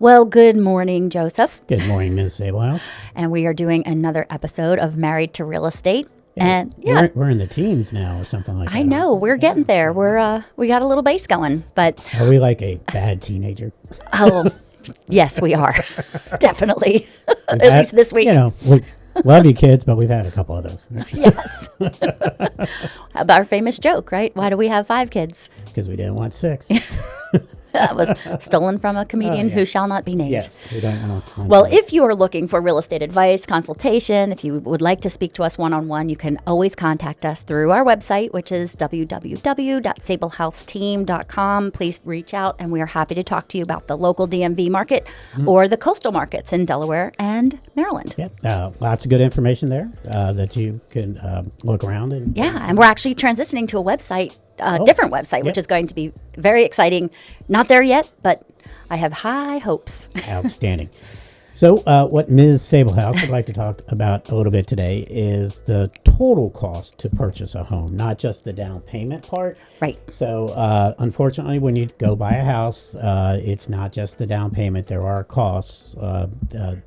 Well, good morning, Joseph. Good morning, Ms. Sablehouse. And we are doing another episode of Married to Real Estate. Yeah, we're in the teens now or something like that. I know, we're getting there. We got a little base going, but are we like a bad teenager? Oh, yes, we are. Definitely. At least this week. You know, we love you kids, but we've had a couple of those. Yes. How about our famous joke, right? Why do we have 5 kids? Because we didn't want 6. That was stolen from a comedian who shall not be named. Yes, we don't want. Well, if you are looking for real estate advice, consultation, if you would like to speak to us one-on-one, you can always contact us through our website, which is www.sablehouseteam.com. Please reach out, and we are happy to talk to you about the local DMV market or the coastal markets in Delaware and Maryland. Yep, lots of good information there that you can look around. And we're actually transitioning to a website. Different website, which is going to be very exciting. Not there yet, but I have high hopes. Outstanding. So what Ms. Sablehouse would like to talk about a little bit today is the total cost to purchase a home, not just the down payment part. Right. So unfortunately, when you go buy a house, it's not just the down payment. There are costs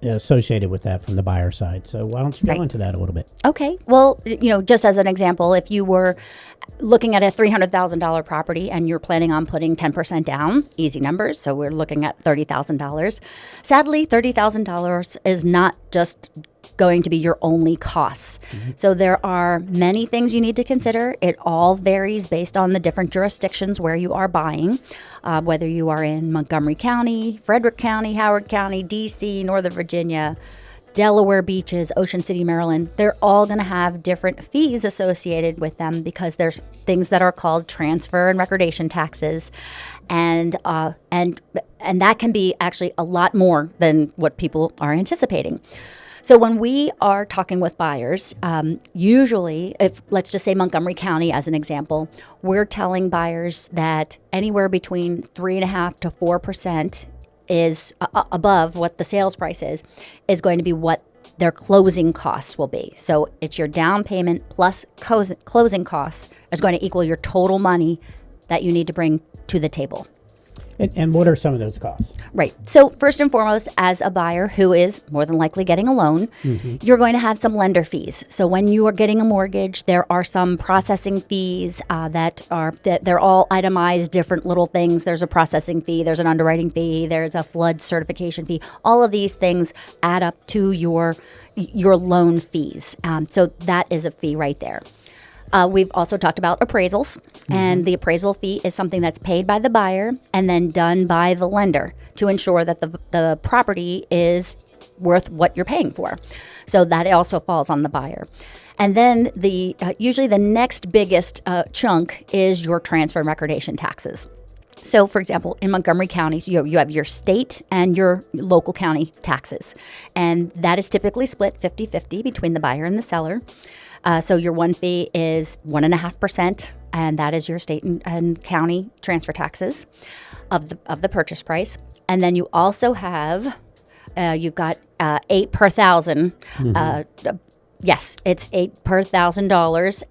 associated with that from the buyer side. So why don't you go into that a little bit? Okay. Well, just as an example, if you were looking at a $300,000 property and you're planning on putting 10% down, easy numbers, so we're looking at $30,000. Sadly, $30,000 is not just going to be your only costs. So there are many things you need to consider. It all varies based on the different jurisdictions where you are buying, whether you are in Montgomery County, Frederick County, Howard County, D.C., Northern Virginia, Delaware Beaches, Ocean City, Maryland. They're all going to have different fees associated with them because there's things that are called transfer and recordation taxes, and that can be actually a lot more than what people are anticipating. So when we are talking with buyers, usually, if let's just say Montgomery County as an example, we're telling buyers that anywhere between 3.5% to 4% is above what the sales price is going to be what their closing costs will be. So it's your down payment plus closing costs is going to equal your total money that you need to bring to the table. And what are some of those costs? Right. So first and foremost, as a buyer who is more than likely getting a loan, you're going to have some lender fees. So when you are getting a mortgage, there are some processing fees that they're all itemized, different little things. There's a processing fee, there's an underwriting fee, there's a flood certification fee. All of these things add up to your loan fees. So that is a fee right there. We've also talked about appraisals, and the appraisal fee is something that's paid by the buyer and then done by the lender to ensure that the property is worth what you're paying for. So that also falls on the buyer. And then usually the next biggest chunk is your transfer and recordation taxes. So, for example, in Montgomery County, you have your state and your local county taxes, and that is typically split 50-50 between the buyer and the seller. So your one fee is 1.5%, and that is your state and county transfer taxes of the purchase price. And then you also have you've got 8 per thousand. Yes, it's $8 per $1,000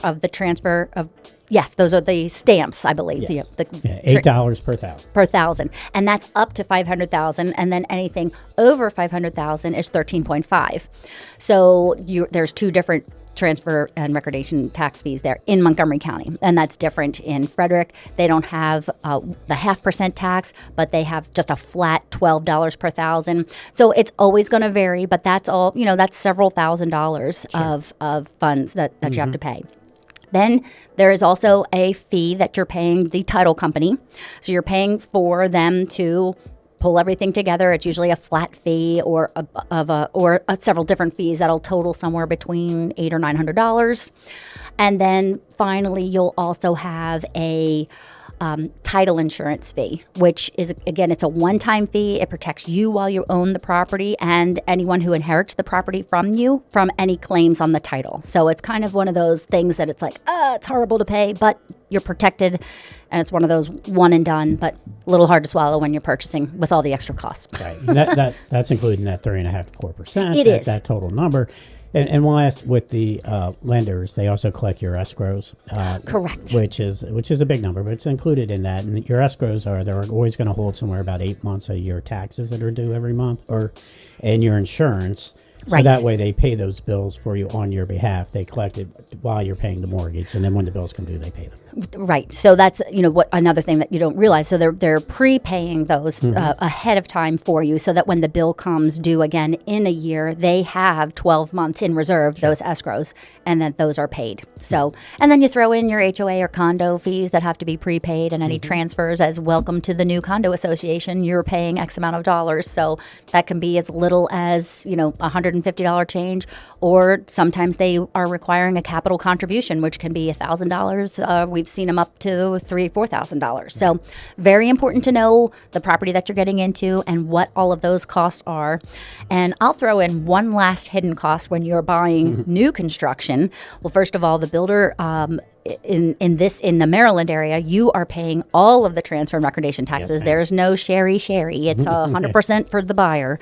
of the transfer of. Yes, those are the stamps, I believe. Yes. $8 per thousand. Per thousand, and that's up to $500,000, and then anything over $500,000 is 13.5. So there's 2 different transfer and recordation tax fees there in Montgomery County, and that's different in Frederick. They don't have the 0.5% tax, but they have just a flat $12 per thousand. So it's always going to vary, but that's all. That's several $1,000s of funds that you have to pay. Then there is also a fee that you're paying the title company. So you're paying for them to pull everything together. It's usually a flat fee or several different fees that'll total somewhere between $800 or $900. And then finally, you'll also have a title insurance fee, which is, again, it's a one-time fee. It protects you while you own the property and anyone who inherits the property from you from any claims on the title. So it's kind of one of those things that it's like, it's horrible to pay, but you're protected, and it's one of those one and done, but a little hard to swallow when you're purchasing with all the extra costs. Right. That's including that 3.5% to 4%. It is. That total number. And last, with the lenders, they also collect your escrows. Correct. Which is a big number, but it's included in that. And your escrows they're always going to hold somewhere about 8 months of your taxes that are due every month, and your insurance. So Right. that way they pay those bills for you on your behalf. They collect it while you're paying the mortgage, and then when the bills come due, they pay them. Right. So that's, what another thing that you don't realize. So they're prepaying those ahead of time for you, so that when the bill comes due again in a year, they have 12 months in reserve, those escrows, and then those are paid. So, and then you throw in your HOA or condo fees that have to be prepaid, and any transfers as welcome to the new condo association, you're paying X amount of dollars. So that can be as little as, $150 change, or sometimes they are requiring a capital contribution, which can be $1,000. We've seen them up to $3,000-$4,000. So very important to know the property that you're getting into and what all of those costs are. And I'll throw in one last hidden cost when you're buying new construction. Well, first of all, the builder, in the Maryland area, you are paying all of the transfer and recordation taxes. ma'am. There's no sherry. It's 100% for the buyer.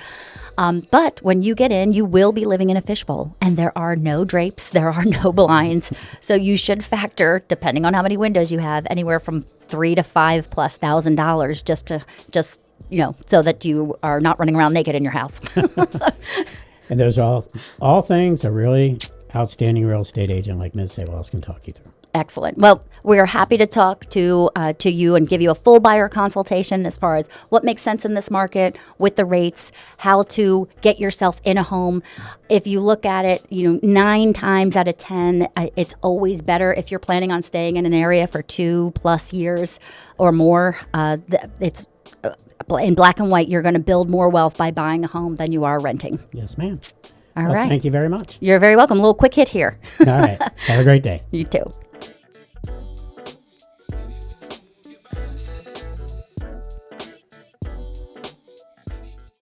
But when you get in, you will be living in a fishbowl, and there are no drapes, there are no blinds. So you should factor, depending on how many windows you have, anywhere from $3,000 to $5,000+ just so that you are not running around naked in your house. And those are all things a really outstanding real estate agent like Ms. Sables can talk you through. Excellent. Well, we're happy to talk to you and give you a full buyer consultation as far as what makes sense in this market with the rates, how to get yourself in a home. If you look at it, 9 times out of 10, it's always better if you're planning on staying in an area for 2+ years or more. It's in black and white. You're going to build more wealth by buying a home than you are renting. Yes, ma'am. All right. Thank you very much. You're very welcome. A little quick hit here. All right. Have a great day. You too.